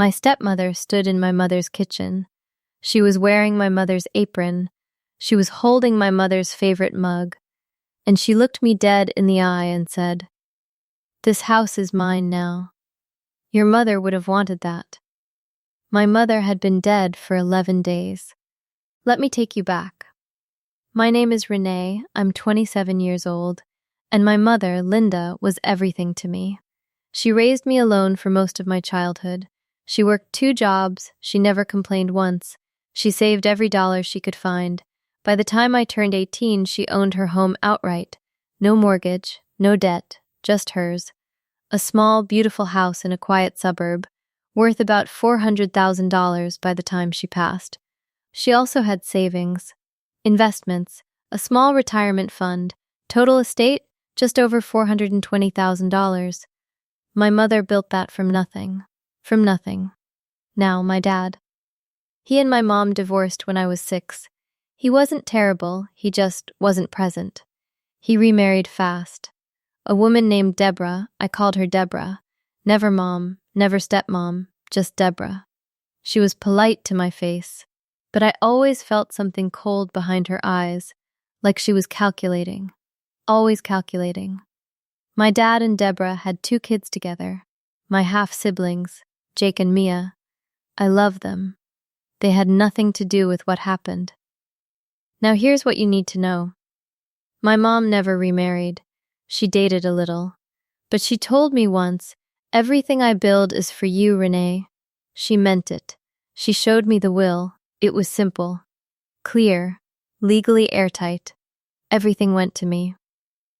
My stepmother stood in my mother's kitchen. She was wearing my mother's apron. She was holding my mother's favorite mug. And she looked me dead in the eye and said, "This house is mine now. Your mother would have wanted that." My mother had been dead for 11 days. Let me take you back. My name is Renee, I'm 27 years old, and my mother, Linda, was everything to me. She raised me alone for most of my childhood. She worked 2 jobs, she never complained once. She saved every dollar she could find. By the time I turned 18, she owned her home outright. No mortgage, no debt, just hers. A small, beautiful house in a quiet suburb, worth about $400,000 by the time she passed. She also had savings, investments, a small retirement fund, total estate, just over $420,000. My mother built that from nothing. From nothing. Now, my dad. He and my mom divorced when I was 6. He wasn't terrible, he just wasn't present. He remarried fast. A woman named Deborah, I called her Deborah. Never mom, never stepmom, just Deborah. She was polite to my face, but I always felt something cold behind her eyes, like she was calculating. Always calculating. My dad and Deborah had 2 kids together, my half-siblings, Jake and Mia. I love them. They had nothing to do with what happened. Now here's what you need to know. My mom never remarried. She dated a little. But she told me once, "Everything I build is for you, Renee." She meant it. She showed me the will. It was simple, clear, legally airtight. Everything went to me.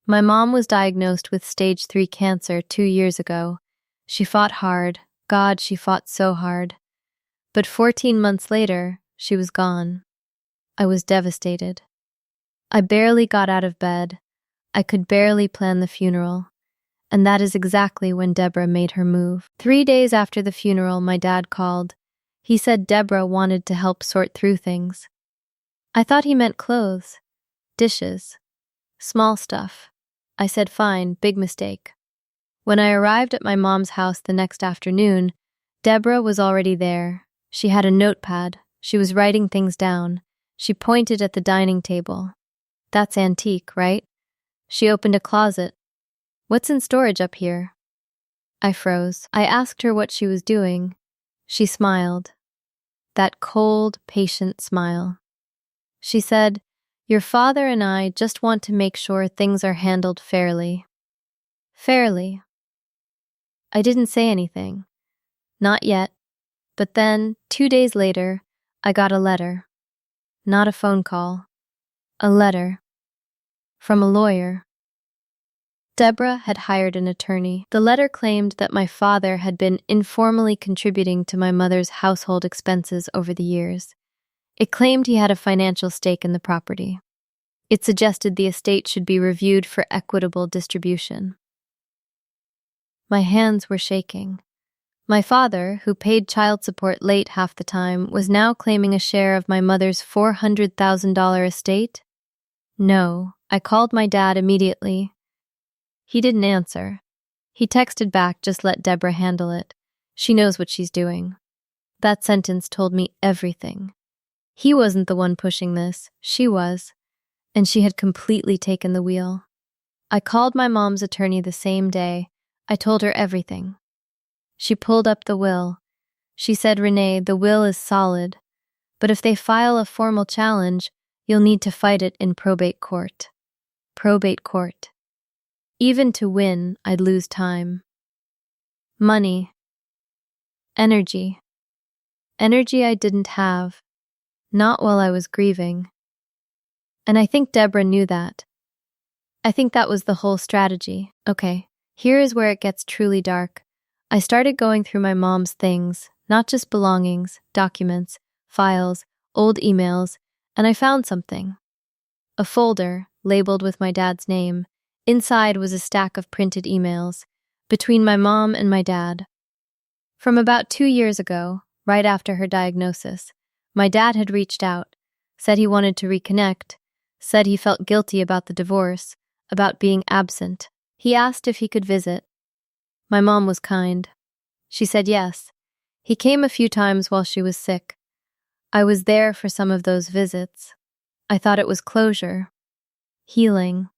My mom was diagnosed with stage 3 cancer 2 years ago. She fought hard. God, she fought so hard. But 14 months later, she was gone. I was devastated. I barely got out of bed. I could barely plan the funeral. And that is exactly when Deborah made her move. 3 days after the funeral, my dad called. He said Deborah wanted to help sort through things. I thought he meant clothes, dishes, small stuff. I said fine, big mistake. When I arrived at my mom's house the next afternoon, Deborah was already there. She had a notepad. She was writing things down. She pointed at the dining table. "That's antique, right?" She opened a closet. "What's in storage up here?" I froze. I asked her what she was doing. She smiled. That cold, patient smile. She said, "Your father and I just want to make sure things are handled fairly." Fairly. I didn't say anything. Not yet. But then, 2 days later, I got a letter. Not a phone call. A letter. From a lawyer. Deborah had hired an attorney. The letter claimed that my father had been informally contributing to my mother's household expenses over the years. It claimed he had a financial stake in the property. It suggested the estate should be reviewed for equitable distribution. My hands were shaking. My father, who paid child support late half the time, was now claiming a share of my mother's $400,000 estate? No, I called my dad immediately. He didn't answer. He texted back, "Just let Deborah handle it. She knows what she's doing." That sentence told me everything. He wasn't the one pushing this, she was, and she had completely taken the wheel. I called my mom's attorney the same day. I told her everything. She pulled up the will. She said, "Renee, the will is solid, but if they file a formal challenge, you'll need to fight it in probate court." Probate court. Even to win, I'd lose time. Money. Energy. Energy I didn't have. Not while I was grieving. And I think Deborah knew that. I think that was the whole strategy. Okay, here is where it gets truly dark. I started going through my mom's things, not just belongings, documents, files, old emails, and I found something. A folder, labeled with my dad's name. Inside was a stack of printed emails, between my mom and my dad. From about 2 years ago, right after her diagnosis, my dad had reached out, said he wanted to reconnect, said he felt guilty about the divorce, about being absent. He asked if he could visit. My mom was kind. She said yes. He came a few times while she was sick. I was there for some of those visits. I thought it was closure, healing.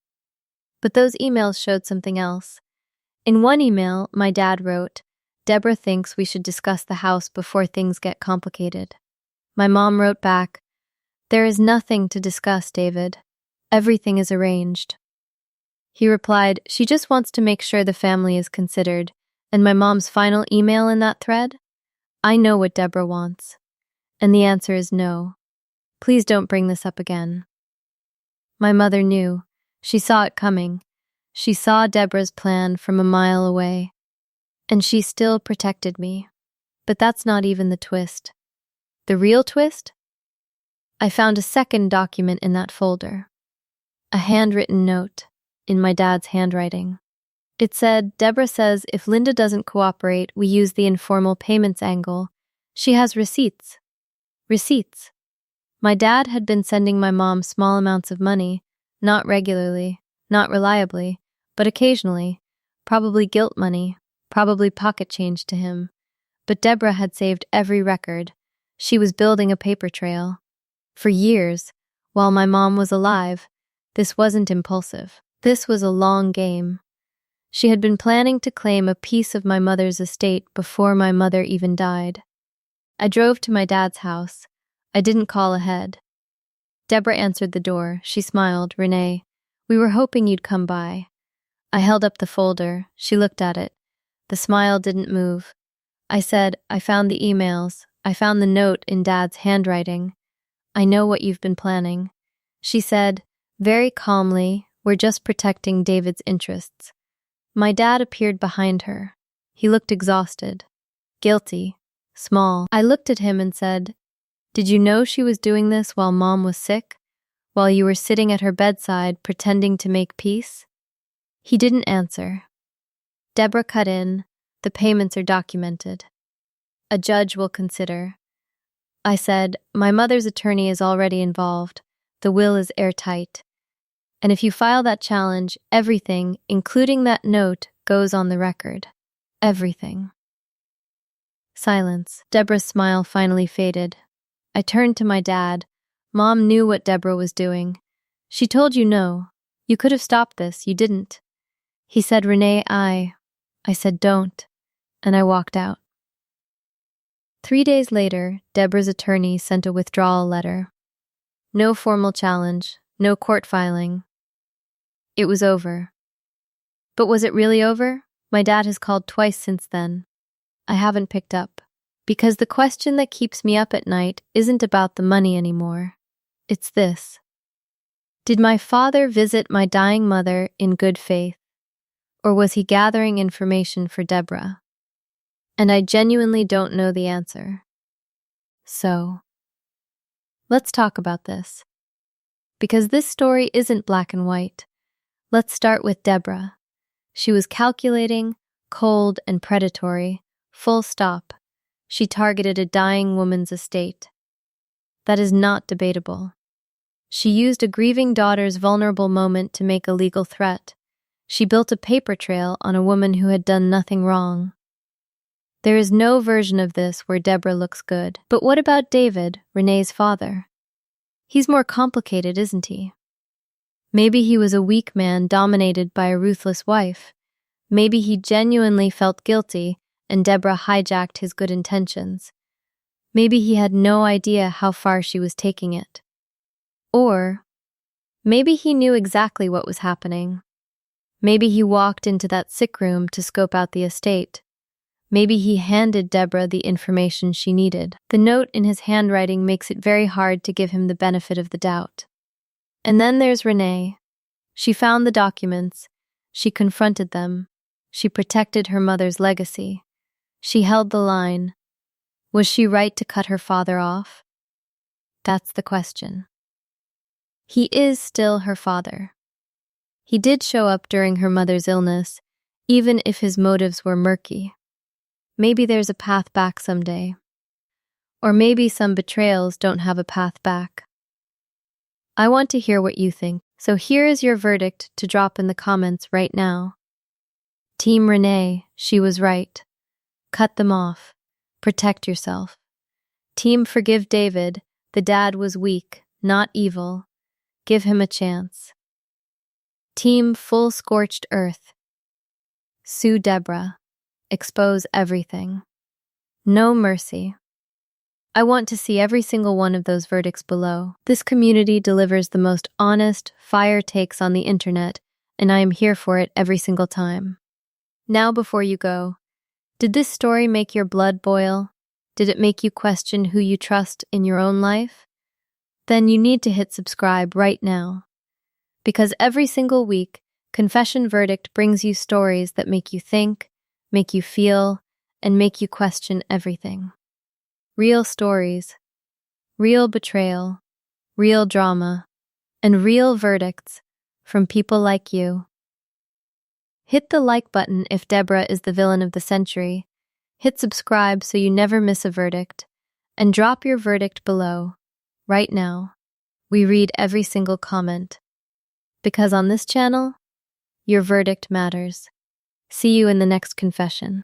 But those emails showed something else. In one email, my dad wrote, "Deborah thinks we should discuss the house before things get complicated." My mom wrote back, "There is nothing to discuss, David. Everything is arranged." He replied, "She just wants to make sure the family is considered." And my mom's final email in that thread? "I know what Deborah wants." And the answer is no. Please don't bring this up again. My mother knew. She saw it coming. She saw Deborah's plan from a mile away. And she still protected me. But that's not even the twist. The real twist? I found a second document in that folder. A handwritten note, in my dad's handwriting. It said, "Deborah says if Linda doesn't cooperate, we use the informal payments angle. She has receipts." Receipts. My dad had been sending my mom small amounts of money, not regularly, not reliably, but occasionally, probably guilt money, probably pocket change to him. But Deborah had saved every record. She was building a paper trail. For years, while my mom was alive, this wasn't impulsive. This was a long game. She had been planning to claim a piece of my mother's estate before my mother even died. I drove to my dad's house. I didn't call ahead. Deborah answered the door. She smiled. "Renee, we were hoping you'd come by." I held up the folder. She looked at it. The smile didn't move. I said, "I found the emails. I found the note in Dad's handwriting. I know what you've been planning." She said, very calmly, "We're just protecting David's interests." My dad appeared behind her. He looked exhausted, guilty, small. I looked at him and said, "Did you know she was doing this while Mom was sick? While you were sitting at her bedside pretending to make peace?" He didn't answer. Deborah cut in. "The payments are documented. A judge will consider." I said, "My mother's attorney is already involved. The will is airtight. And if you file that challenge, everything, including that note, goes on the record. Everything." Silence. Deborah's smile finally faded. I turned to my dad. "Mom knew what Deborah was doing. She told you no. You could have stopped this. You didn't." He said, "Renee, I said don't." And I walked out. 3 days later, Deborah's attorney sent a withdrawal letter. No formal challenge, no court filing. It was over. But was it really over? My dad has called twice since then. I haven't picked up. Because the question that keeps me up at night isn't about the money anymore. It's this. Did my father visit my dying mother in good faith? Or was he gathering information for Deborah? And I genuinely don't know the answer. So, let's talk about this. Because this story isn't black and white. Let's start with Deborah. She was calculating, cold, and predatory, full stop. She targeted a dying woman's estate. That is not debatable. She used a grieving daughter's vulnerable moment to make a legal threat. She built a paper trail on a woman who had done nothing wrong. There is no version of this where Deborah looks good. But what about David, Renee's father? He's more complicated, isn't he? Maybe he was a weak man dominated by a ruthless wife. Maybe he genuinely felt guilty and Deborah hijacked his good intentions. Maybe he had no idea how far she was taking it. Or maybe he knew exactly what was happening. Maybe he walked into that sick room to scope out the estate. Maybe he handed Deborah the information she needed. The note in his handwriting makes it very hard to give him the benefit of the doubt. And then there's Renee. She found the documents. She confronted them. She protected her mother's legacy. She held the line. Was she right to cut her father off? That's the question. He is still her father. He did show up during her mother's illness, even if his motives were murky. Maybe there's a path back someday. Or maybe some betrayals don't have a path back. I want to hear what you think, so here is your verdict to drop in the comments right now. Team Renee, she was right. Cut them off. Protect yourself. Team forgive David. The dad was weak, not evil. Give him a chance. Team full scorched earth. Sue Deborah. Expose everything. No mercy. I want to see every single one of those verdicts below. This community delivers the most honest, fire takes on the internet, and I am here for it every single time. Now before you go, did this story make your blood boil? Did it make you question who you trust in your own life? Then you need to hit subscribe right now. Because every single week, Confession Verdict brings you stories that make you think, make you feel, and make you question everything. Real stories, real betrayal, real drama, and real verdicts from people like you. Hit the like button if Deborah is the villain of the century. Hit subscribe so you never miss a verdict. And drop your verdict below, right now. We read every single comment. Because on this channel, your verdict matters. See you in the next confession.